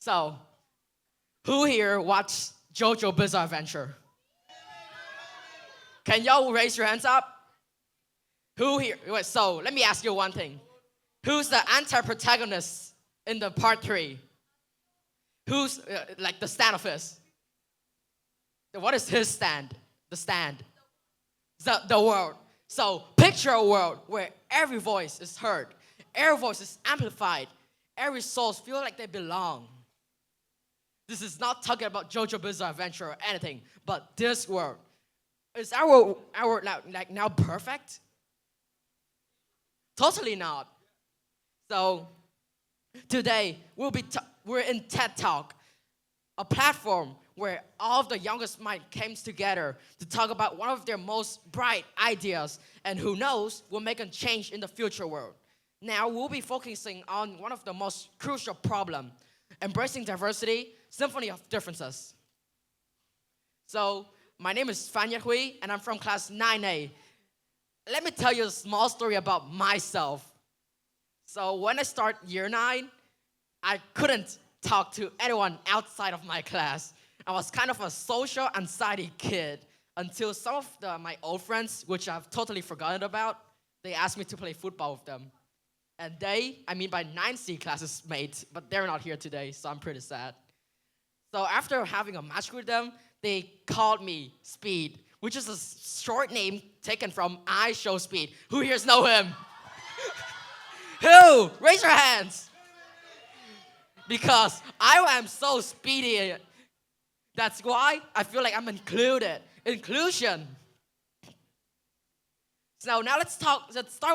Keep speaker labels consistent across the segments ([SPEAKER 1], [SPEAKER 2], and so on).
[SPEAKER 1] So, who here watched JoJo Bizarre Adventure? Can y'all raise your hands up? Who here? Wait, so let me ask you one thing. Who's the anti-protagonist in the part 3? Who's like the stand of his? What is his stand? The stand. The world. So picture a world where every voice is heard, every voice is amplified, every soul feels like they belong. This is not talking about JoJo Bizarre Adventure or anything, but this world. Is our like now perfect? Totally not. So today we're in TED Talk, a platform where all of the youngest mind came together to talk about one of their most bright ideas, and who knows, will make a change in the future world. Now we'll be focusing on one of the most crucial problems, embracing diversity, symphony of differences. So my name is Phan, and I'm from class 9A. Let me tell you a small story about myself. So when I start year 9, I couldn't talk to anyone outside of my class. I was kind of a social anxiety kid until some of my old friends, which I've totally forgotten about, they asked me to play football with them. And I mean by 9C classes mates, but they're not here today, so I'm pretty sad. So after having a match with them, they called me Speed, which is a short name taken from I Show Speed. Who here know him? Who? Raise your hands. Because I am so speedy. That's why I feel like I'm included. Inclusion. So now let's start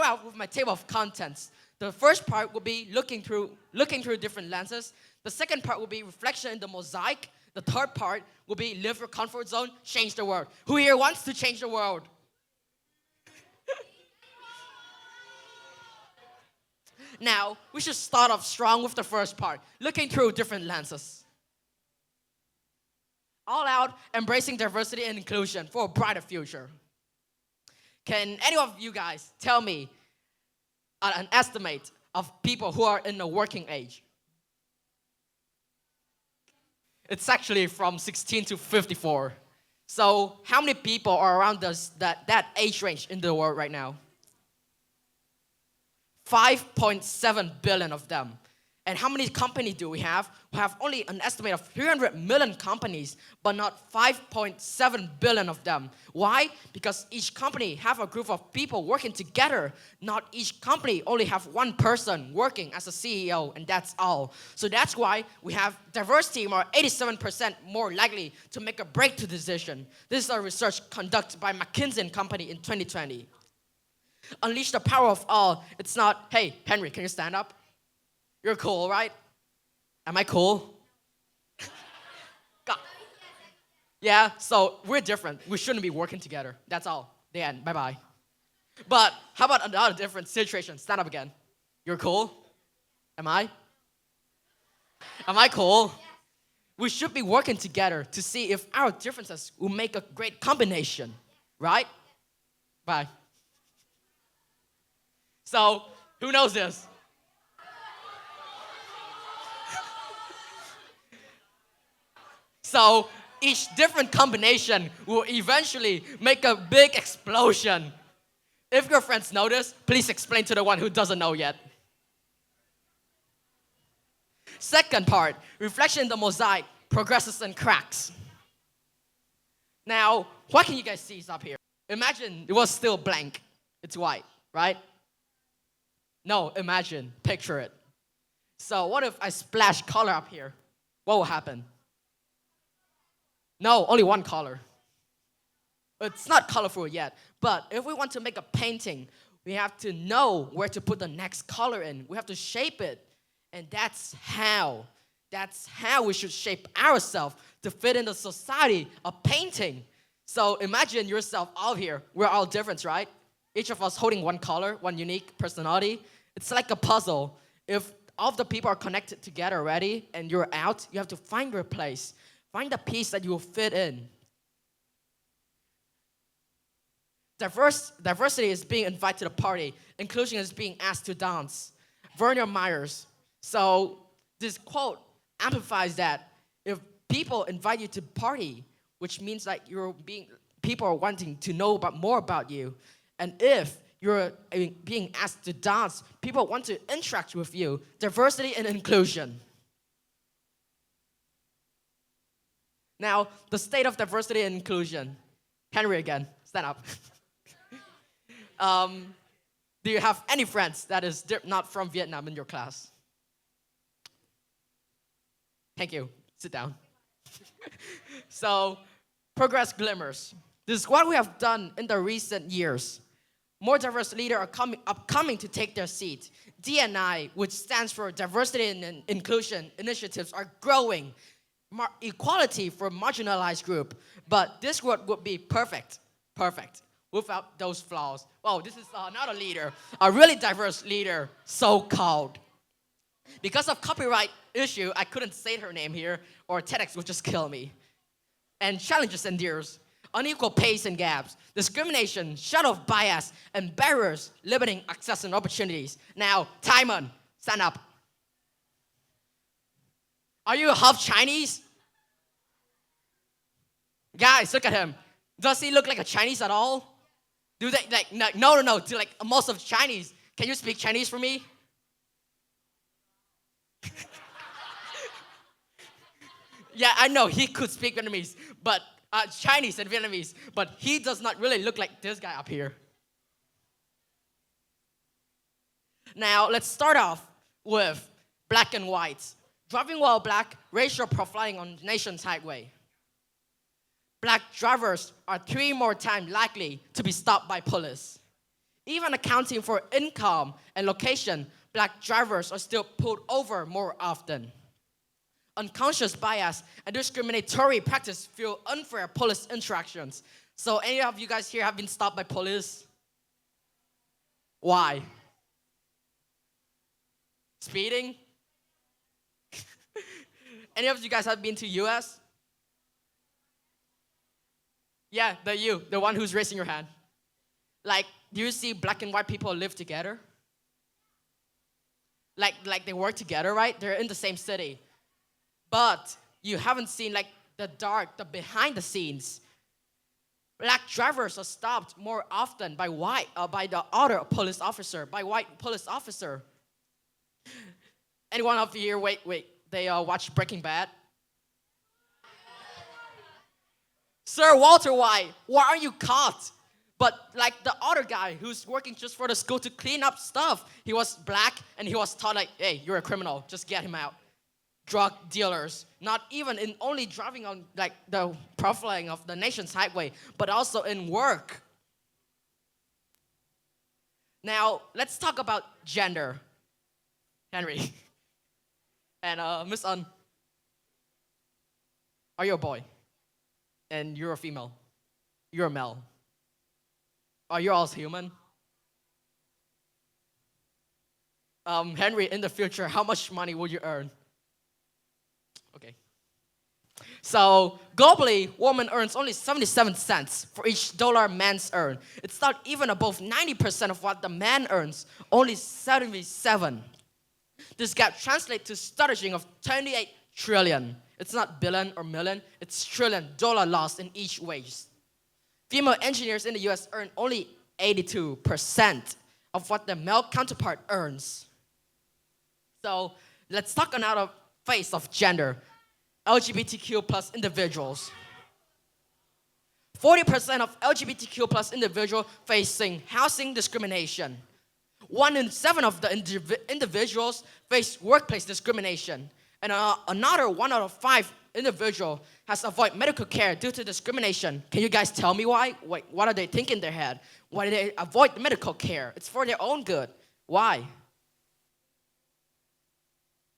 [SPEAKER 1] out with my table of contents. The first part will be looking through different lenses. The second part will be reflection in the mosaic. The third part will be live your comfort zone, change the world. Who here wants to change the world? Now, we should start off strong with the first part, looking through different lenses. All out, embracing diversity and inclusion for a brighter future. Can any of you guys tell me an estimate of people who are in the working age? It's actually from 16 to 54. So how many people are around that age range in the world right now? 5.7 billion of them. And how many companies do we have? We have only an estimate of 300 million companies, but not 5.7 billion of them. Why? Because each company have a group of people working together. Not each company only have one person working as a CEO, and that's all. So that's why we have diverse team are 87% more likely to make a breakthrough decision. This is a research conducted by McKinsey & Company in 2020. Unleash the power of all. It's not, hey, Henry, can you stand up? You're cool, right? Am I cool? Yeah, so we're different. We shouldn't be working together. That's all. The end. Bye-bye. But how about another different situation? Stand up again. You're cool? Am I? Am I cool? We should be working together to see if our differences will make a great combination, right? Bye. So, who knows this? So, each different combination will eventually make a big explosion. If your friends know this, please explain to the one who doesn't know yet. Second part, reflection in the mosaic, progresses and cracks. Now, what can you guys see up here? Imagine it was still blank. It's white, right? No, imagine, picture it. So what if I splash color up here? What will happen? No, only one color. It's not colorful yet, but if we want to make a painting, we have to know where to put the next color in. We have to shape it, and that's how we should shape ourselves to fit in the society of painting. So imagine yourself all here. We're all different, right? Each of us holding one color, one unique personality. It's like a puzzle. If all of the people are connected together already and you're out, you have to find your place. Find the piece that you will fit in. Diversity is being invited to the party. Inclusion is being asked to dance. Vernon Myers. So this quote amplifies that if people invite you to party, which means like people are wanting to know more about you. And if you're being asked to dance, people want to interact with you. Diversity and inclusion. Now, the state of diversity and inclusion. Henry again, stand up. Do you have any friends that is not from Vietnam in your class? Thank you. Sit down. So, progress glimmers. This is what we have done in the recent years. More diverse leaders are coming to take their seat. D&I, which stands for Diversity and Inclusion Initiatives, are growing. Equality for marginalized group. But this world would be perfect, without those flaws. Oh, this is another leader, a really diverse leader, so-called. Because of copyright issue, I couldn't say her name here, or TEDx would just kill me. And challenges endures. Unequal pace and gaps, discrimination, shadow of bias, and barriers limiting access and opportunities. Now, Timon, stand up. Are you half Chinese? Guys, look at him. Does he look like a Chinese at all? Do they like no? To like most of Chinese. Can you speak Chinese for me? Yeah, I know he could speak Vietnamese, but Chinese and Vietnamese, but he does not really look like this guy up here. Now, let's start off with black and whites. Driving while black, racial profiling on the nation's highway. Black drivers are 3 more times likely to be stopped by police. Even accounting for income and location, black drivers are still pulled over more often. Unconscious bias and discriminatory practice fuel unfair police interactions. So any of you guys here have been stopped by police? Why? Speeding? Any of you guys have been to US? Yeah, the one who's raising your hand. Like, do you see black and white people live together? Like they work together, right? They're in the same city. But you haven't seen like the behind the scenes. Black drivers are stopped more often by white police officer. Anyone of you here, wait, they watch Breaking Bad? Sir Walter White, why are you caught? But like the other guy who's working just for the school to clean up stuff, he was black and he was taught like, hey, you're a criminal, just get him out. Drug dealers, not even in only driving on like the profiling of the nation's highway, but also in work. Now, let's talk about gender. Henry. And Miss Un, are you a boy? And you're a female. You're a male. Are you all human? Henry, in the future, how much money will you earn? Okay. So globally, woman earns only 77 cents for each dollar men earn. It's not even above 90% of what the man earns, only 77. This gap translates to staggering of 28 trillion. It's not billion or million, it's trillion dollar lost in each wage. Female engineers in the US earn only 82% of what their male counterpart earns. So let's talk another face of gender. LGBTQ plus individuals. 40% of LGBTQ plus individuals facing housing discrimination. 1 in 7 of the individuals face workplace discrimination. And another 1 out of 5 individual has avoided medical care due to discrimination. Can you guys tell me why? Wait, what are they thinking in their head? Why do they avoid medical care? It's for their own good. Why?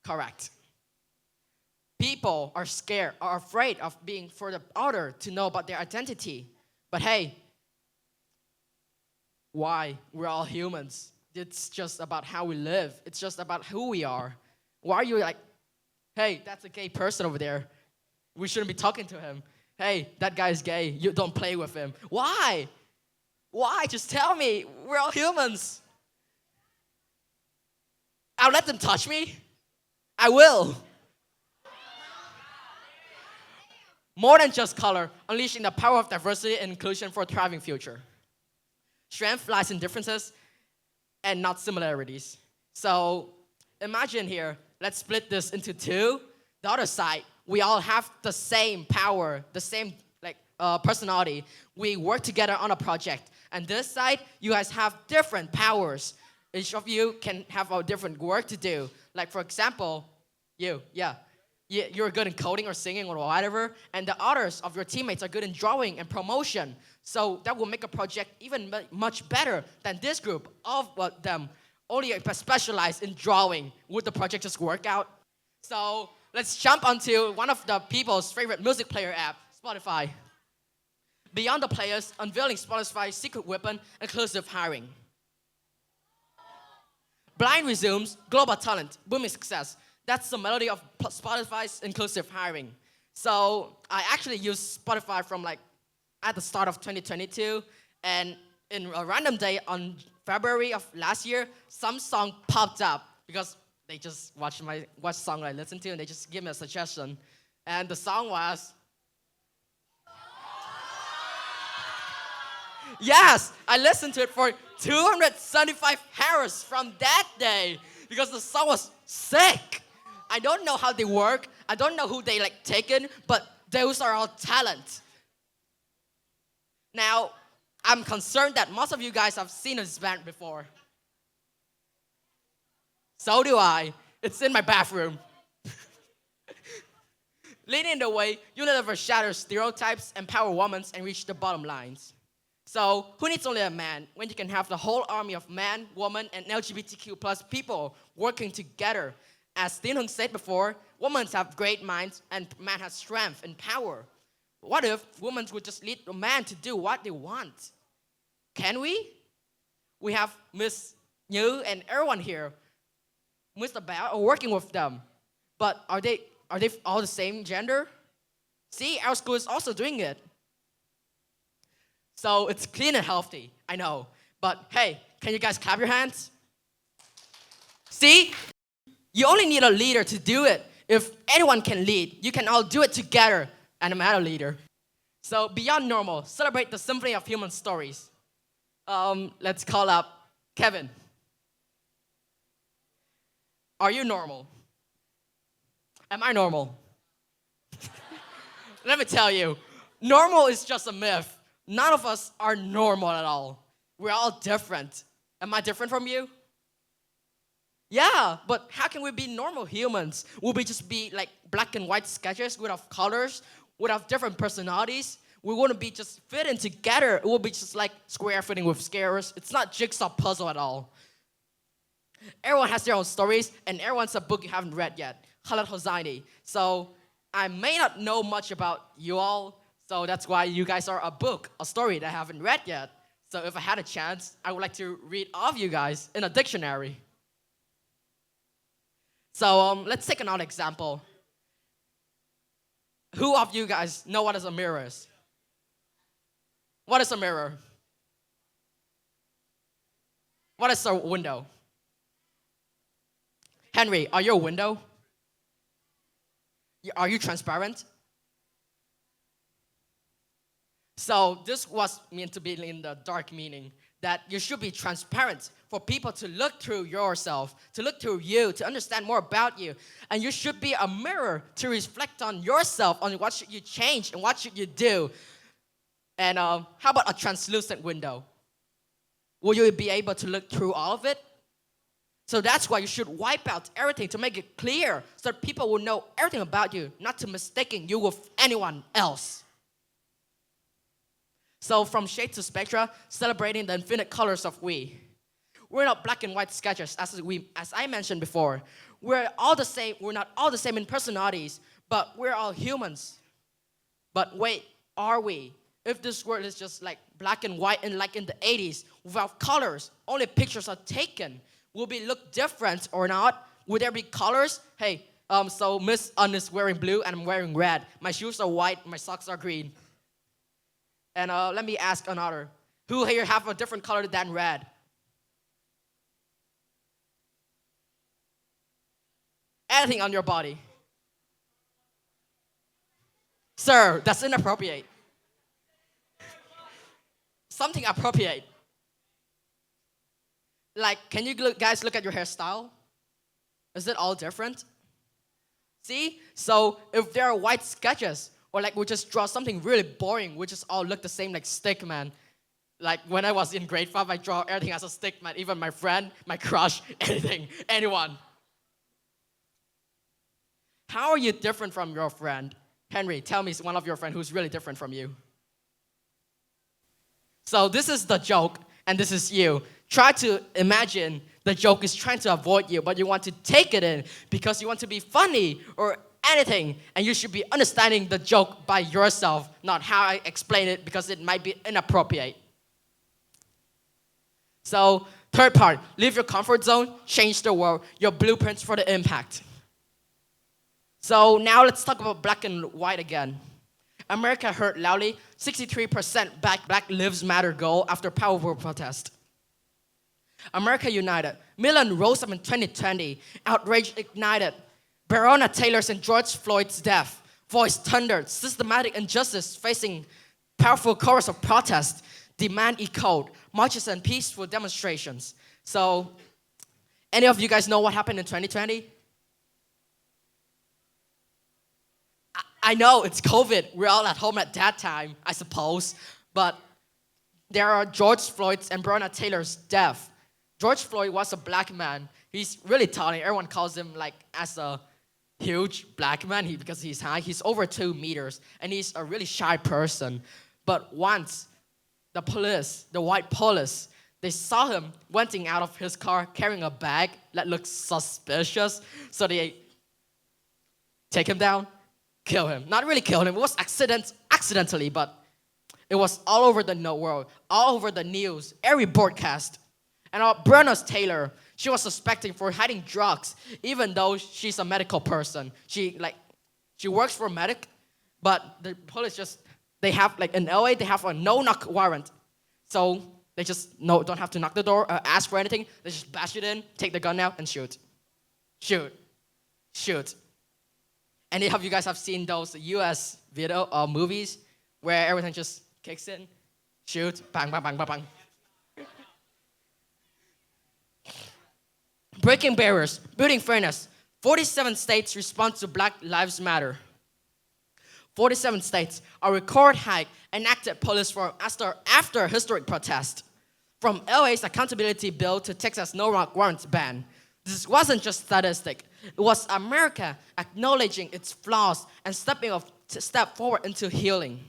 [SPEAKER 1] Correct. People are scared, are afraid of being for the other to know about their identity. But hey, why? We're all humans. It's just about how we live. It's just about who we are. Why are you like, hey, that's a gay person over there. We shouldn't be talking to him. Hey, that guy's gay. You don't play with him. Why? Why? Just tell me. We're all humans. I'll let them touch me. I will. More than just color, unleashing the power of diversity and inclusion for a thriving future. Strength lies in differences and not similarities. So imagine here, let's split this into two. The other side, we all have the same power, the same personality. We work together on a project. And this side, you guys have different powers. Each of you can have a different work to do. Like for example, you're good in coding or singing or whatever, and the others of your teammates are good in drawing and promotion. So that will make a project even much better than this group of them only specialized in drawing. Would the project just work out? So let's jump onto one of the people's favorite music player app, Spotify. Beyond the players, unveiling Spotify's secret weapon, inclusive hiring. Blind resumes, global talent, booming success. That's the melody of Spotify's inclusive hiring. So I actually used Spotify from at the start of 2022, and in a random day on February of last year, some song popped up because they just watch song I listen to and they just give me a suggestion. And the song was, yes, I listened to it for 275 hours from that day because the song was sick. I don't know how they work. I don't know who they taken, but those are all talent. Now, I'm concerned that most of you guys have seen this band before. So do I. It's in my bathroom. Leading the way, Unilever shatters stereotypes, empower women, and reach the bottom lines. So, who needs only a man when you can have the whole army of men, women, and LGBTQ plus people working together? As Tin Hung said before, women have great minds and men have strength and power. What if women would just lead the man to do what they want? Can we? We have Miss Như and everyone here, Mr. Bao, are working with them. But are they all the same gender? See, our school is also doing it. So it's clean and healthy, I know. But hey, can you guys clap your hands? See? You only need a leader to do it. If anyone can lead, you can all do it together, and I'm not a leader. So beyond normal, celebrate the symphony of human stories. Let's call up Kevin. Are you normal? Am I normal? Let me tell you, normal is just a myth. None of us are normal at all. We're all different. Am I different from you? Yeah, but how can we be normal humans? Will we just be like black and white sketches without colors, without different personalities? We wouldn't be just fitting together. It will be just like square fitting with squares. It's not jigsaw puzzle at all. Everyone has their own stories, and everyone's a book you haven't read yet. Khaled Hosseini. So I may not know much about you all, so that's why you guys are a book, a story that I haven't read yet. So if I had a chance, I would like to read all of you guys in a dictionary. So let's take another example. Who of you guys know what a mirror is? What is a mirror? What is a window? Henry, are you a window? Are you transparent? So this was meant to be in the dark meaning, that you should be transparent for people to look through yourself, to look through you, to understand more about you. And you should be a mirror to reflect on yourself, on what should you change and what should you do. And how about a translucent window? Will you be able to look through all of it? So that's why you should wipe out everything to make it clear so that people will know everything about you, not to mistaking you with anyone else. So from shade to spectra, celebrating the infinite colors of we. We're not black and white sketches, as I mentioned before. We're all the same. We're not all the same in personalities, but we're all humans. But wait, are we? If this world is just like black and white and like in the 80s, without colors, only pictures are taken, will we look different or not? Would there be colors? Hey, so Miss Un is wearing blue and I'm wearing red. My shoes are white, my socks are green. And let me ask another. Who here have a different color than red? Anything on your body? Sir, that's inappropriate. Something appropriate. Like, can you guys look at your hairstyle? Is it all different? See? So if there are white sketches, or like we just draw something really boring, we just all look the same like stick man. Like when I was in grade 5, I draw everything as a stick man, even my friend, my crush, anything, anyone. How are you different from your friend? Henry, tell me one of your friends who's really different from you. So this is the joke, and this is you. Try to imagine the joke is trying to avoid you, but you want to take it in because you want to be funny or anything, and you should be understanding the joke by yourself, not how I explain it because it might be inappropriate. So, third part, leave your comfort zone, change the world, your blueprints for the impact. So now let's talk about black and white again. America heard loudly 63% back Black Lives Matter goal after powerful protest. America united. Millions rose up in 2020. Outrage ignited. Breonna Taylor's and George Floyd's death. Voice thundered. Systematic injustice facing powerful chorus of protest. Demand echoed. Marches and peaceful demonstrations. So, any of you guys know what happened in 2020? I know it's COVID. We're all at home at that time, I suppose. But there are George Floyd's and Breonna Taylor's death. George Floyd was a black man. He's really tall. Everyone calls him like as a huge black man because he's high. He's over 2 meters, and he's a really shy person. But once the police, the white police, they saw him wanting out of his car carrying a bag that looks suspicious, so they take him down, kill him. Not really kill him. It was accidentally, but it was all over the world, all over the news, every broadcast. And Breonna Taylor, she was suspected for hiding drugs, even though she's a medical person. She works for a medic, but the police they have, like in LA, they have a no-knock warrant. So they just don't have to knock the door or ask for anything. They just bash it in, take the gun out, and shoot. Shoot. Any of you guys have seen those US movies where everything just kicks in? Shoot, bang, bang, bang, bang, bang. Breaking barriers, building fairness. 47 states respond to Black Lives Matter. 47 states, a record hike, enacted police reform after historic protest. From LA's accountability bill to Texas no-knock warrants ban. This wasn't just statistic. It was America acknowledging its flaws and stepping a step forward into healing.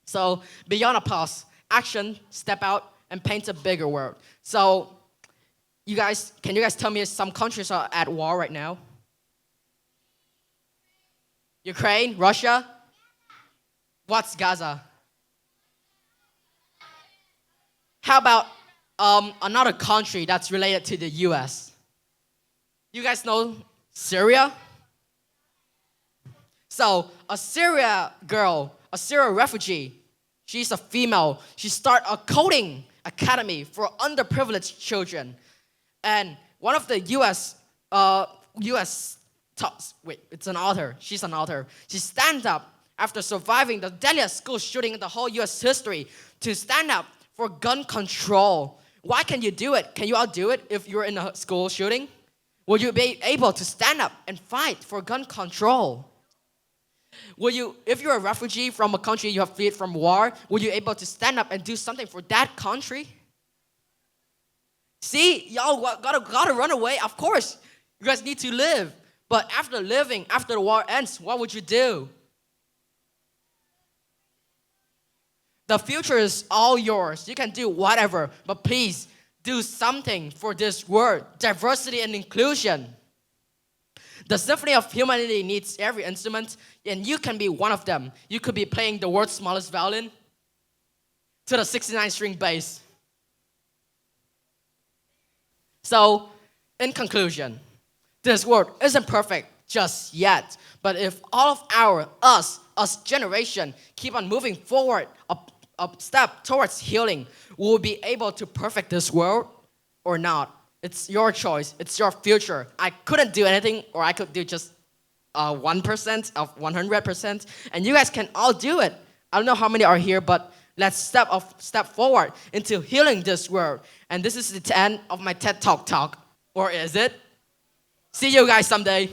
[SPEAKER 1] So beyond a pause, action, step out, and paint a bigger world. So can you guys tell me some countries are at war right now? Ukraine, Russia? What's Gaza? How about another country that's related to the US? You guys know Syria? So a Syria girl, a Syria refugee, she's a female. She started a coding academy for underprivileged children. And one of the US it's an author. She's an author. She stands up after surviving the deadliest school shooting in the whole US history to stand up for gun control. Why can you do it? Can you all do it if you're in a school shooting? Will you be able to stand up and fight for gun control? If you're a refugee from a country you have fled from war, will you be able to stand up and do something for that country? See, y'all gotta run away. Of course, you guys need to live. But after the war ends, what would you do? The future is all yours. You can do whatever, but please do something for this world, diversity and inclusion. The Symphony of Humanity needs every instrument, and you can be one of them. You could be playing the world's smallest violin to the 69-string bass. So, in conclusion, this world isn't perfect just yet, but if all of us generation, keep on moving forward, a step towards healing, will we be able to perfect this world or not? It's your choice. It's your future. I couldn't do anything, or I could do just 1% of 100%, and you guys can all do it. I don't know how many are here, but let's step forward into healing this world. And this is the end of my TED Talk. Or is it? See you guys someday.